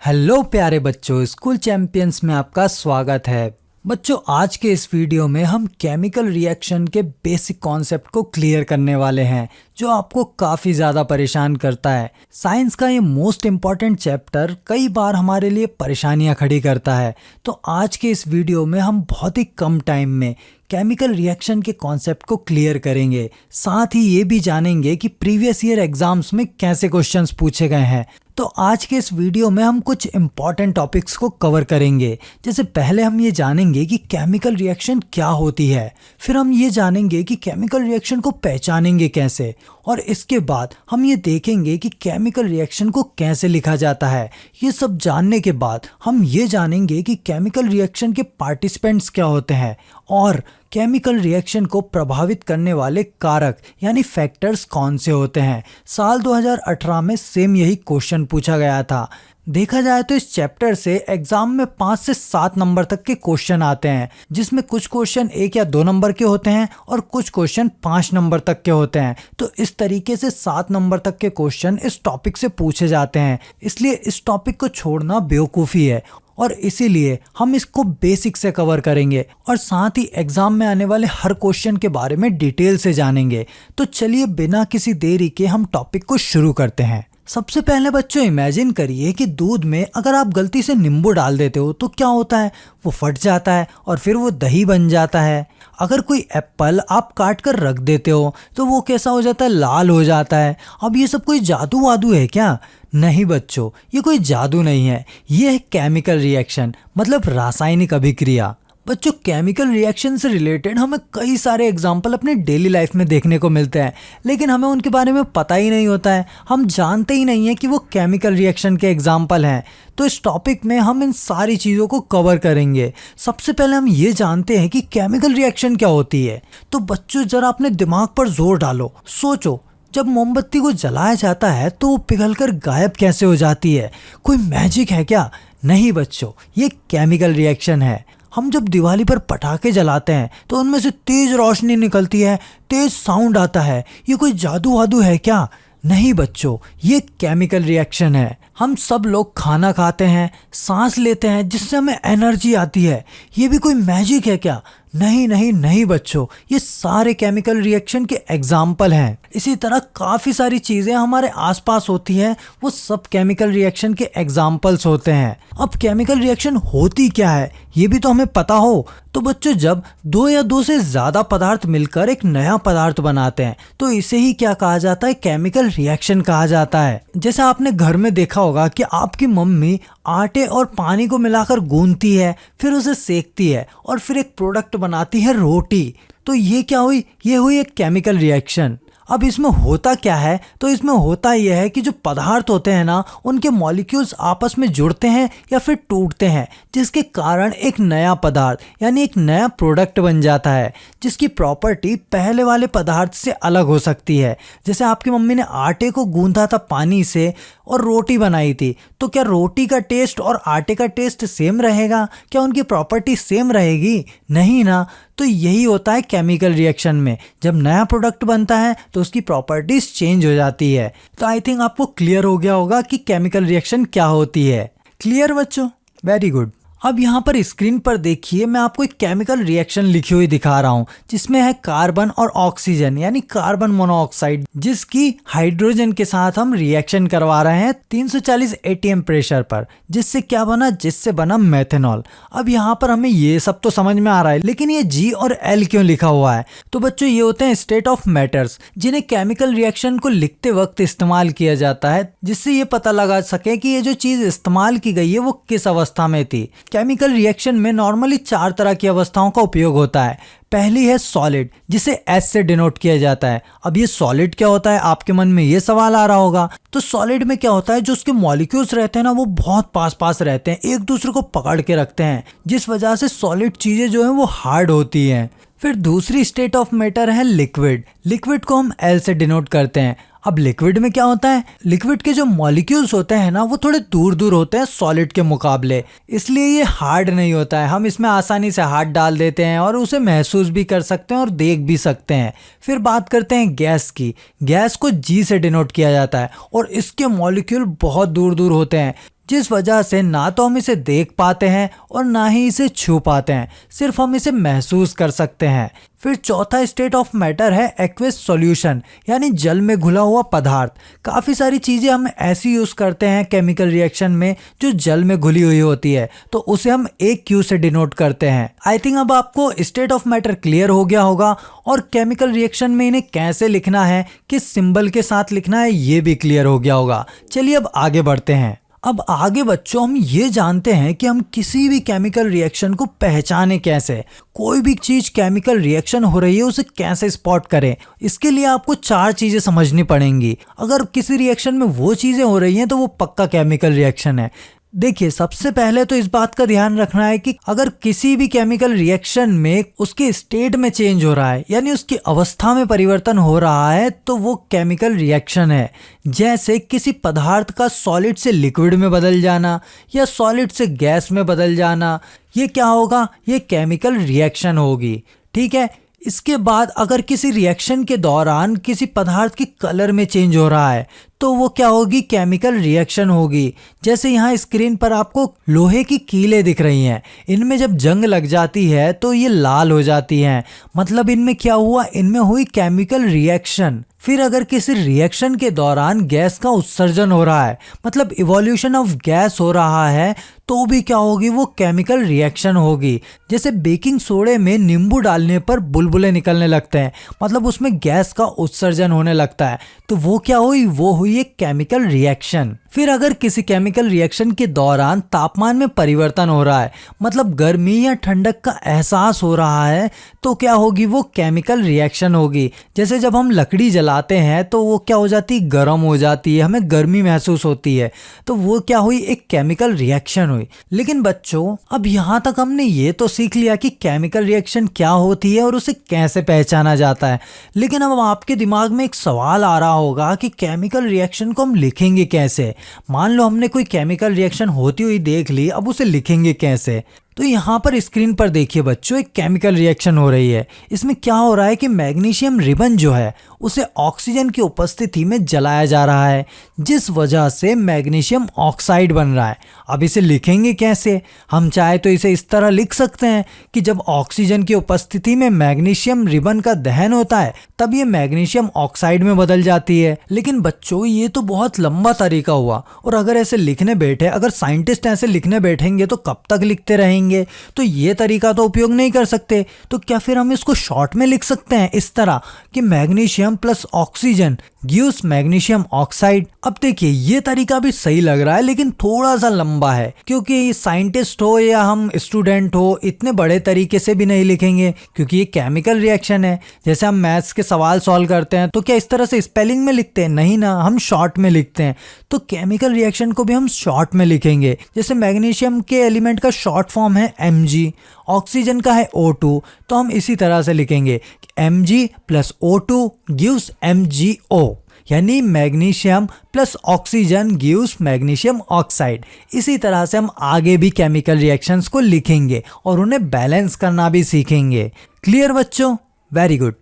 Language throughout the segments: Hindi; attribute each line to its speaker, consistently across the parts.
Speaker 1: हेलो प्यारे बच्चों, स्कूल चैंपियंस में आपका स्वागत है। बच्चों, आज के इस वीडियो में हम केमिकल रिएक्शन के बेसिक कॉन्सेप्ट को क्लियर करने वाले हैं, जो आपको काफ़ी ज़्यादा परेशान करता है। साइंस का ये मोस्ट इम्पॉर्टेंट चैप्टर कई बार हमारे लिए परेशानियां खड़ी करता है। तो आज के इस वीडियो में हम बहुत ही कम टाइम में केमिकल रिएक्शन के कॉन्सेप्ट को क्लियर करेंगे। साथ ही ये भी जानेंगे कि प्रीवियस ईयर एग्जाम्स में कैसे क्वेश्चंस पूछे गए हैं। तो आज के इस वीडियो में हम कुछ इंपॉर्टेंट टॉपिक्स को कवर करेंगे। जैसे पहले हम ये जानेंगे कि केमिकल रिएक्शन क्या होती है, फिर हम ये जानेंगे कि केमिकल रिएक्शन को पहचानेंगे कैसे, और इसके बाद हम ये देखेंगे कि केमिकल रिएक्शन को कैसे लिखा जाता है। ये सब जानने के बाद हम ये जानेंगे कि केमिकल रिएक्शन के पार्टिसिपेंट्स क्या होते हैं और केमिकल रिएक्शन को प्रभावित करने वाले कारक यानी फैक्टर्स कौन से होते हैं। साल 2018 में सेम यही क्वेश्चन पूछा गया था। देखा जाए तो इस चैप्टर से एग्जाम में 5 से 7 नंबर तक के क्वेश्चन आते हैं, जिसमें कुछ क्वेश्चन 1 या 2 नंबर के होते हैं और कुछ क्वेश्चन 5 नंबर तक के होते हैं। तो इस तरीके से 7 नंबर तक के क्वेश्चन इस टॉपिक से पूछे जाते हैं। इसलिए इस टॉपिक को छोड़ना बेवकूफ़ी है और इसीलिए हम इसको बेसिक से कवर करेंगे और साथ ही एग्जाम में आने वाले हर क्वेश्चन के बारे में डिटेल से जानेंगे। तो चलिए बिना किसी देरी के हम टॉपिक को शुरू करते हैं। सबसे पहले बच्चों इमेजिन करिए कि दूध में अगर आप गलती से नींबू डाल देते हो तो क्या होता है, वो फट जाता है और फिर वो दही बन जाता है। अगर कोई एप्पल आप काट कर रख देते हो तो वो कैसा हो जाता है, लाल हो जाता है। अब ये सब कोई जादू वादू है क्या? नहीं बच्चों, ये कोई जादू नहीं है, ये है केमिकल रिएक्शन, मतलब रासायनिक अभिक्रिया। बच्चों, केमिकल रिएक्शन से रिलेटेड हमें कई सारे एग्जाम्पल अपने डेली लाइफ में देखने को मिलते हैं, लेकिन हमें उनके बारे में पता ही नहीं होता है। हम जानते ही नहीं है कि वो केमिकल रिएक्शन के एग्जाम्पल हैं। तो इस टॉपिक में हम इन सारी चीज़ों को कवर करेंगे। सबसे पहले हम ये जानते हैं कि केमिकल रिएक्शन क्या होती है। तो बच्चों, जरा अपने दिमाग पर जोर डालो, सोचो, जब मोमबत्ती को जलाया जाता है तो वो पिघलकर गायब कैसे हो जाती है? कोई मैजिक है क्या? नहीं बच्चों, ये केमिकल रिएक्शन है। हम जब दिवाली पर पटाखे जलाते हैं तो उनमें से तेज रोशनी निकलती है, तेज साउंड आता है। ये कोई जादू वादू है क्या? नहीं बच्चों, ये केमिकल रिएक्शन है। हम सब लोग खाना खाते हैं, सांस लेते हैं, जिससे हमें एनर्जी आती है। ये भी कोई मैजिक है क्या? नहीं नहीं नहीं बच्चों, ये सारे केमिकल रिएक्शन के एग्जाम्पल हैं। इसी तरह काफ़ी सारी चीज़ें हमारे आसपास होती हैं, वो सब केमिकल रिएक्शन के एग्जाम्पल्स होते हैं। अब केमिकल रिएक्शन होती क्या है ये भी तो हमें पता हो। तो बच्चों, जब 2 या 2 से ज़्यादा पदार्थ मिलकर एक नया पदार्थ बनाते हैं तो इसे ही क्या कहा जाता है, केमिकल रिएक्शन कहा जाता है। जैसे आपने घर में देखा होगा कि आपकी मम्मी आटे और पानी को मिलाकर गूंथती है, फिर उसे सेकती है और फिर एक प्रोडक्ट बनाती है, रोटी। तो ये क्या हुई? ये हुई एक केमिकल रिएक्शन। अब इसमें होता क्या है? तो इसमें होता यह है कि जो पदार्थ होते हैं ना, उनके मॉलिक्यूल्स आपस में जुड़ते हैं या फिर टूटते हैं, जिसके कारण एक नया पदार्थ यानी एक नया प्रोडक्ट बन जाता है, जिसकी प्रॉपर्टी पहले वाले पदार्थ से अलग हो सकती है। जैसे आपकी मम्मी ने आटे को गूंथा था पानी से और रोटी बनाई थी, तो क्या रोटी का टेस्ट और आटे का टेस्ट सेम रहेगा? क्या उनकी प्रॉपर्टी सेम रहेगी? नहीं ना। तो यही होता है केमिकल रिएक्शन में। जब नया प्रोडक्ट बनता है तो उसकी प्रॉपर्टीज चेंज हो जाती है। तो आई थिंक आपको क्लियर हो गया होगा कि केमिकल रिएक्शन क्या होती है। क्लियर बच्चों? Very good. अब यहाँ पर स्क्रीन पर देखिए, मैं आपको एक केमिकल रिएक्शन लिखी हुई दिखा रहा हूँ, जिसमें है कार्बन और ऑक्सीजन यानी कार्बन मोनोऑक्साइड, जिसकी हाइड्रोजन के साथ हम रिएक्शन करवा रहे हैं 340 atm प्रेशर पर। जिससे क्या बना? जिससे बना मेथेनॉल। अब यहाँ पर हमें ये सब तो समझ में आ रहा है, लेकिन ये G और L क्यों लिखा हुआ है? तो बच्चों, ये होते हैं स्टेट ऑफ मैटर्स, जिन्हें केमिकल रिएक्शन को लिखते वक्त इस्तेमाल किया जाता है, जिससे ये पता लगा सके कि ये जो चीज इस्तेमाल की गई है वो किस अवस्था में थी। केमिकल रिएक्शन में नॉर्मली 4 तरह की अवस्थाओं का उपयोग होता है। पहली है सॉलिड, जिसे S से डिनोट किया जाता है। अब ये सॉलिड क्या होता है, आपके मन में ये सवाल आ रहा होगा। तो सॉलिड में क्या होता है, जो उसके मॉलिक्यूल्स रहते हैं ना, वो बहुत पास पास रहते हैं, एक दूसरे को पकड़ के रखते हैं, जिस वजह से सॉलिड चीजें जो हैं वो हार्ड होती हैं। फिर दूसरी स्टेट ऑफ मैटर है लिक्विड। लिक्विड को हम L से डिनोट करते हैं। अब लिक्विड में क्या होता है, लिक्विड के जो मॉलिक्यूल्स होते हैं ना, वो थोड़े दूर दूर होते हैं सॉलिड के मुकाबले, इसलिए ये हार्ड नहीं होता है। हम इसमें आसानी से हाथ डाल देते हैं और उसे महसूस भी कर सकते हैं और देख भी सकते हैं। फिर बात करते हैं गैस की। गैस को G से डिनोट किया जाता है और इसके मॉलिक्यूल बहुत दूर दूर होते हैं। जिस वजह से ना तो हम इसे देख पाते हैं और ना ही इसे छू पाते हैं, सिर्फ हम इसे महसूस कर सकते हैं। फिर चौथा स्टेट ऑफ मैटर है एक्वस सॉल्यूशन, यानी जल में घुला हुआ पदार्थ। काफ़ी सारी चीज़ें हम ऐसी यूज़ करते हैं केमिकल रिएक्शन में जो जल में घुली हुई होती है, तो उसे हम एक क्यू से डिनोट करते हैं। आई थिंक अब आपको स्टेट ऑफ मैटर क्लियर हो गया होगा और केमिकल रिएक्शन में इन्हें कैसे लिखना है, किस सिंबल के साथ लिखना है, ये भी क्लियर हो गया होगा। चलिए अब आगे बढ़ते हैं। अब आगे बच्चों हम ये जानते हैं कि हम किसी भी केमिकल रिएक्शन को पहचाने कैसे, कोई भी चीज केमिकल रिएक्शन हो रही है उसे कैसे स्पॉट करें। इसके लिए आपको 4 चीजें समझनी पड़ेंगी। अगर किसी रिएक्शन में वो चीजें हो रही हैं तो वो पक्का केमिकल रिएक्शन है। देखिए, सबसे पहले तो इस बात का ध्यान रखना है कि अगर किसी भी केमिकल रिएक्शन में उसके स्टेट में चेंज हो रहा है, यानी उसकी अवस्था में परिवर्तन हो रहा है, तो वो केमिकल रिएक्शन है। जैसे किसी पदार्थ का सॉलिड से लिक्विड में बदल जाना या सॉलिड से गैस में बदल जाना, ये क्या होगा, ये केमिकल रिएक्शन होगी। ठीक है। इसके बाद अगर किसी रिएक्शन के दौरान किसी पदार्थ की कलर में चेंज हो रहा है तो वो क्या होगी, केमिकल रिएक्शन होगी। जैसे यहाँ स्क्रीन पर आपको लोहे की कीलें दिख रही हैं, इनमें जब जंग लग जाती है तो ये लाल हो जाती हैं, मतलब इनमें क्या हुआ, इनमें हुई केमिकल रिएक्शन। फिर अगर किसी रिएक्शन के दौरान गैस का उत्सर्जन हो रहा है, मतलब इवोल्यूशन ऑफ गैस हो रहा है, तो भी क्या होगी, वो केमिकल रिएक्शन होगी। जैसे बेकिंग सोडे में नींबू डालने पर बुलबुले निकलने लगते हैं, मतलब उसमें गैस का उत्सर्जन होने लगता है, तो वो क्या हुई, वो हुई एक केमिकल रिएक्शन। फिर अगर किसी केमिकल रिएक्शन के दौरान तापमान में परिवर्तन हो रहा है, मतलब गर्मी या ठंडक का एहसास हो रहा है, तो क्या होगी, वो केमिकल रिएक्शन होगी। जैसे जब हम लकड़ी जलाते हैं तो वो क्या हो जाती है, गर्म हो जाती है, हमें गर्मी महसूस होती है, तो वो क्या हुई, एक केमिकल रिएक्शन हुई। लेकिन बच्चों, अब यहाँ तक हमने ये तो सीख लिया कि केमिकल रिएक्शन क्या होती है और उसे कैसे पहचाना जाता है, लेकिन अब आपके दिमाग में एक सवाल आ रहा होगा कि केमिकल रिएक्शन को हम लिखेंगे कैसे। मान लो हमने कोई केमिकल रिएक्शन होती हुई देख ली, अब उसे लिखेंगे कैसे। तो यहाँ पर स्क्रीन पर देखिए बच्चों, एक केमिकल रिएक्शन हो रही है। इसमें क्या हो रहा है कि मैग्नीशियम रिबन जो है उसे ऑक्सीजन की उपस्थिति में जलाया जा रहा है, जिस वजह से मैग्नीशियम ऑक्साइड बन रहा है। अब इसे लिखेंगे कैसे, हम चाहे तो इसे इस तरह लिख सकते हैं कि जब ऑक्सीजन की उपस्थिति में मैग्नीशियम रिबन का दहन होता है तब ये मैग्नीशियम ऑक्साइड में बदल जाती है। लेकिन बच्चों, ये तो बहुत लंबा तरीका हुआ, और अगर ऐसे लिखने बैठे, अगर साइंटिस्ट ऐसे लिखने बैठेंगे तो कब तक लिखते रहेंगे, तो ये तरीका तो उपयोग नहीं कर सकते। तो क्या फिर हम इसको शॉर्ट में लिख सकते हैं इस तरह कि magnesium plus oxygen gives magnesium oxide. अब देखिए, ये तरीका भी सही लग रहा है, लेकिन थोड़ा सा लंबा है, क्योंकि साइंटिस्ट हो या हम स्टूडेंट हो, इतने बड़े तरीके से भी नहीं लिखेंगे, क्योंकि ये केमिकल रिएक्शन है। जैसे हम मैथ्स के सवाल सॉल्व करते हैं तो क्या इस तरह से स्पेलिंग में लिखते हैं, नहीं ना, हम शॉर्ट में लिखते हैं। तो केमिकल रिएक्शन को भी हम शॉर्ट में लिखेंगे। जैसे मैग्नीशियम के एलिमेंट का शॉर्ट फॉर्म है Mg, ऑक्सीजन का है O2, तो हम इसी तरह से लिखेंगे Mg plus O2 gives MgO, यानी magnesium plus oxygen gives magnesium oxide. इसी तरह से हम आगे भी केमिकल रिएक्शंस को लिखेंगे और उन्हें बैलेंस करना भी सीखेंगे। क्लियर बच्चों? Very good.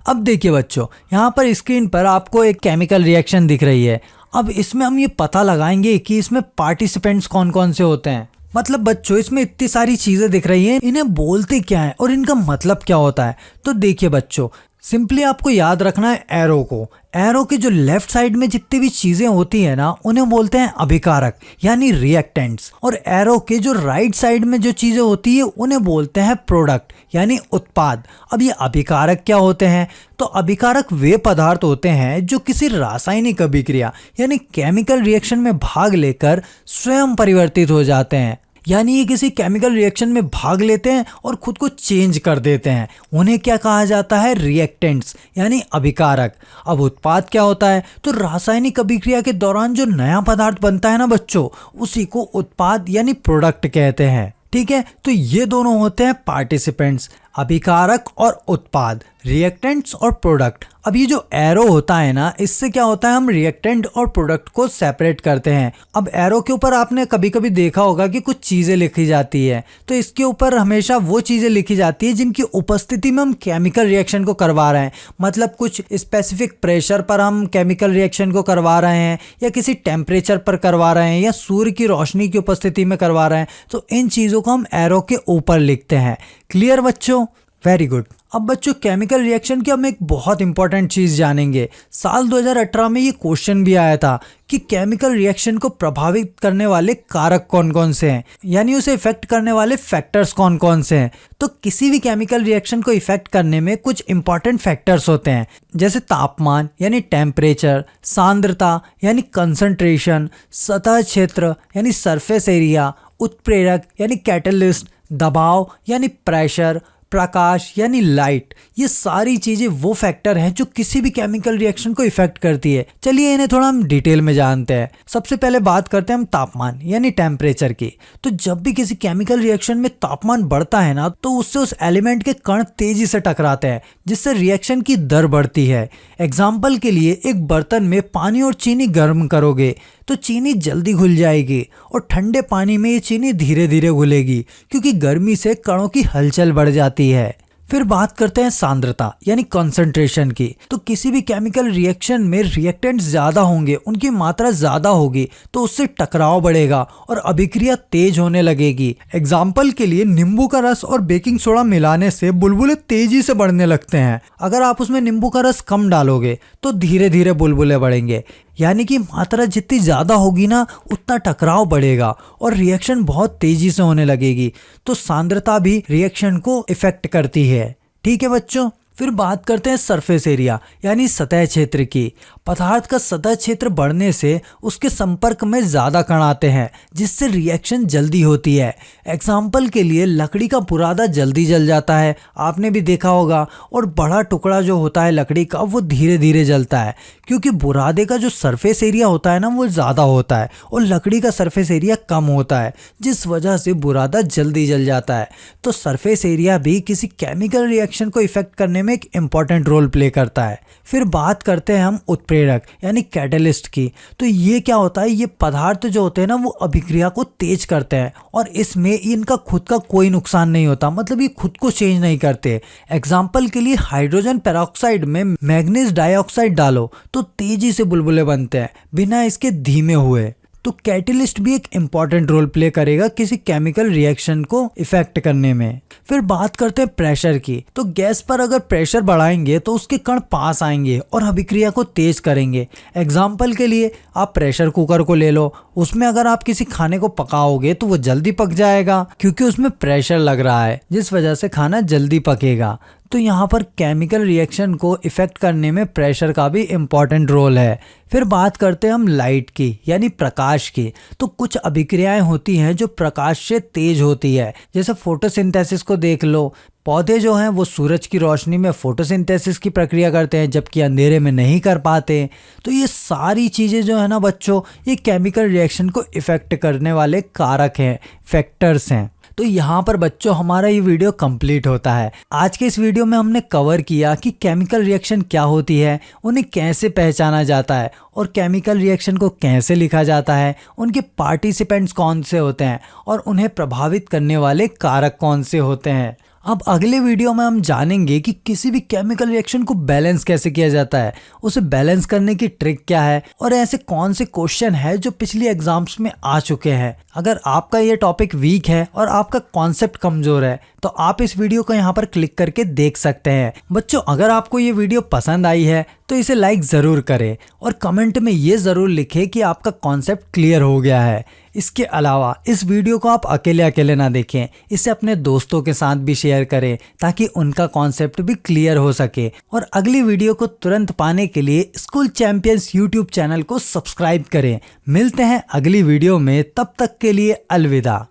Speaker 1: अब देखिए बच्चों, यहाँ पर स्क्रीन पर आपको एक केमिकल रिएक्शन दिख रही है। अब इसमें हम ये पता लगाएंगे कि इसमें पार्टिसिपेंट्स कौन कौन से होते हैं। मतलब बच्चों, इसमें इतनी सारी चीजें दिख रही हैं, इन्हें बोलते क्या है और इनका मतलब क्या होता है। तो देखिए बच्चों, सिंपली आपको याद रखना है एरो को। एरो के जो लेफ्ट साइड में जितनी भी चीजें होती है ना, उन्हें बोलते हैं अभिकारक, यानी रिएक्टेंट्स। और एरो के जो राइट साइड में जो चीजें होती है उन्हें बोलते हैं प्रोडक्ट, यानी उत्पाद। अब ये अभिकारक क्या होते हैं? तो अभिकारक वे पदार्थ होते हैं जो किसी रासायनिक अभिक्रिया यानी केमिकल रिएक्शन में भाग लेकर स्वयं परिवर्तित हो जाते हैं। यानी ये किसी केमिकल रिएक्शन में भाग लेते हैं और खुद को चेंज कर देते हैं। उन्हें क्या कहा जाता है? रिएक्टेंट्स, यानी अभिकारक। अब उत्पाद क्या होता है? तो रासायनिक अभिक्रिया के दौरान जो नया पदार्थ बनता है ना बच्चों, उसी को उत्पाद यानी प्रोडक्ट कहते हैं। ठीक है, तो ये दोनों होते हैं पार्टिसिपेंट्स। अभिकारक और उत्पाद, रिएक्टेंट्स और प्रोडक्ट। अब ये जो एरो होता है ना, इससे क्या होता है, हम रिएक्टेंट और प्रोडक्ट को सेपरेट करते हैं। अब एरो के ऊपर आपने कभी कभी देखा होगा कि कुछ चीजें लिखी जाती है, तो इसके ऊपर हमेशा वो चीजें लिखी जाती है जिनकी उपस्थिति में हम केमिकल रिएक्शन को करवा रहे हैं। मतलब कुछ स्पेसिफिक प्रेशर पर हम केमिकल रिएक्शन को करवा रहे हैं, या किसी टेम्परेचर पर करवा रहे हैं, या सूर्य की रोशनी की उपस्थिति में करवा रहे हैं। तो इन चीजों को हम एरो के ऊपर लिखते हैं। क्लियर बच्चों? Very good. अब बच्चों केमिकल रिएक्शन की हम एक बहुत इंपॉर्टेंट चीज जानेंगे। साल 2018 में ये क्वेश्चन भी आया था कि केमिकल रिएक्शन को प्रभावित करने वाले कारक कौन कौन से हैं, यानी उसे इफेक्ट करने वाले फैक्टर्स कौन कौन से हैं। तो किसी भी केमिकल रिएक्शन को इफेक्ट करने में कुछ इंपॉर्टेंट फैक्टर्स होते हैं, जैसे तापमान यानी टेम्परेचर, सांद्रता यानी कंसंट्रेशन, सतह क्षेत्र यानी सरफेस एरिया, उत्प्रेरक यानी कैटलिस्ट, दबाव यानी प्रेशर, प्रकाश यानी लाइट। ये सारी चीजें वो फैक्टर हैं जो किसी भी केमिकल रिएक्शन को इफेक्ट करती है। चलिए इन्हें थोड़ा हम डिटेल में जानते हैं। सबसे पहले बात करते हैं हम तापमान यानी टेम्परेचर की। तो जब भी किसी केमिकल रिएक्शन में तापमान बढ़ता है ना, तो उससे उस एलिमेंट के कण तेजी से टकराते हैं, जिससे रिएक्शन की दर बढ़ती है। एग्जाम्पल के लिए एक बर्तन में पानी और चीनी गर्म करोगे तो चीनी जल्दी घुल जाएगी, और ठंडे पानी में ये चीनी धीरे धीरे घुलेगी, क्योंकि गर्मी से कणों की हलचल बढ़ जाती है। फिर बात करते हैं सांद्रता यानी कंसंट्रेशन की। तो किसी भी केमिकल रिएक्शन में रिएक्टेंट्स ज्यादा होंगे, उनकी मात्रा ज्यादा होगी, तो उससे टकराव बढ़ेगा और अभिक्रिया तेज होने लगेगी। एग्जाम्पल के लिए नींबू का रस और बेकिंग सोडा मिलाने से बुलबुले तेजी से बढ़ने लगते हैं। अगर आप उसमें नींबू का रस कम डालोगे तो धीरे धीरे बुलबुले बढ़ेंगे। यानी कि मात्रा जितनी ज्यादा होगी ना, उतना टकराव बढ़ेगा और रिएक्शन बहुत तेजी से होने लगेगी। तो सांद्रता भी रिएक्शन को इफेक्ट करती है। ठीक है बच्चों। फिर बात करते हैं सरफेस एरिया यानी सतह क्षेत्र की। पदार्थ का सतह क्षेत्र बढ़ने से उसके संपर्क में ज्यादा कण आते हैं, जिससे रिएक्शन जल्दी होती है। एग्जाम्पल के लिए लकड़ी का बुरादा जल्दी जल जाता है, आपने भी देखा होगा, और बड़ा टुकड़ा जो होता है लकड़ी का, वो धीरे धीरे जलता है, क्योंकि बुरादे का जो सरफेस एरिया होता है ना, वो ज्यादा होता है और लकड़ी का सरफेस एरिया कम होता है, जिस वजह से बुरादा जल्दी जल जाता है। तो सरफेस एरिया भी किसी केमिकल रिएक्शन को इफेक्ट करने में एक इंपॉर्टेंट रोल प्ले करता है। फिर बात करते हैं हम उत्प्रेरक यानी कैटलिस्ट की। तो ये क्या होता है, ये पदार्थ जो होते हैं ना, वो अभिक्रिया को तेज करते हैं, और इसमें इनका खुद का कोई नुकसान नहीं होता, मतलब ये खुद को चेंज नहीं करते। एग्जाम्पल के लिए हाइड्रोजन पेरोक्साइड में मैग्नीज डाइऑक्साइड डालो तो तेजी से बुलबुले बनते हैं, बिना इसके धीमे हुए। तो कैटलिस्ट भी एक इम्पॉर्टेंट रोल प्ले करेगा किसी केमिकल रिएक्शन को इफेक्ट करने में। फिर बात करते हैं प्रेशर की। तो गैस पर अगर प्रेशर बढ़ाएंगे तो उसके कण पास आएंगे और अभिक्रिया को तेज करेंगे। एग्जाम्पल के लिए आप प्रेशर कुकर को ले लो, उसमें अगर आप किसी खाने को पकाओगे तो वो जल्दी पक जाएगा, क्योंकि उसमें प्रेशर लग रहा है, जिस वजह से खाना जल्दी पकेगा। तो यहाँ पर केमिकल रिएक्शन को इफेक्ट करने में प्रेशर का भी इम्पॉर्टेंट रोल है। फिर बात करते हैं हम लाइट की यानी प्रकाश की। तो कुछ अभिक्रियाएं होती हैं जो प्रकाश से तेज होती है, जैसे फोटोसिंथेसिस को देख लो। पौधे जो हैं वो सूरज की रोशनी में फोटोसिंथेसिस की प्रक्रिया करते हैं, जबकि अंधेरे में नहीं कर पाते। तो ये सारी चीज़ें जो है ना बच्चों, ये केमिकल रिएक्शन को इफेक्ट करने वाले कारक हैं, फैक्टर्स हैं। तो यहाँ पर बच्चों हमारा ये वीडियो कंप्लीट होता है। आज के इस वीडियो में हमने कवर किया कि केमिकल रिएक्शन क्या होती है, उन्हें कैसे पहचाना जाता है, और केमिकल रिएक्शन को कैसे लिखा जाता है, उनके पार्टिसिपेंट्स कौन से होते हैं, और उन्हें प्रभावित करने वाले कारक कौन से होते हैं। अब अगले वीडियो में हम जानेंगे कि किसी भी केमिकल रिएक्शन को बैलेंस कैसे किया जाता है, उसे बैलेंस करने की ट्रिक क्या है, और ऐसे कौन से क्वेश्चन है जो पिछली एग्जाम्स में आ चुके हैं। अगर आपका ये टॉपिक वीक है और आपका कॉन्सेप्ट कमजोर है, तो आप इस वीडियो को यहाँ पर क्लिक करके देख सकते हैं। बच्चों अगर आपको ये वीडियो पसंद आई है तो इसे लाइक ज़रूर करें, और कमेंट में ये ज़रूर लिखें कि आपका कॉन्सेप्ट क्लियर हो गया है। इसके अलावा इस वीडियो को आप अकेले अकेले ना देखें, इसे अपने दोस्तों के साथ भी शेयर करें, ताकि उनका कॉन्सेप्ट भी क्लियर हो सके। और अगली वीडियो को तुरंत पाने के लिए स्कूल चैंपियंस यूट्यूब चैनल को सब्सक्राइब करें। मिलते हैं अगली वीडियो में, तब तक के लिए अलविदा।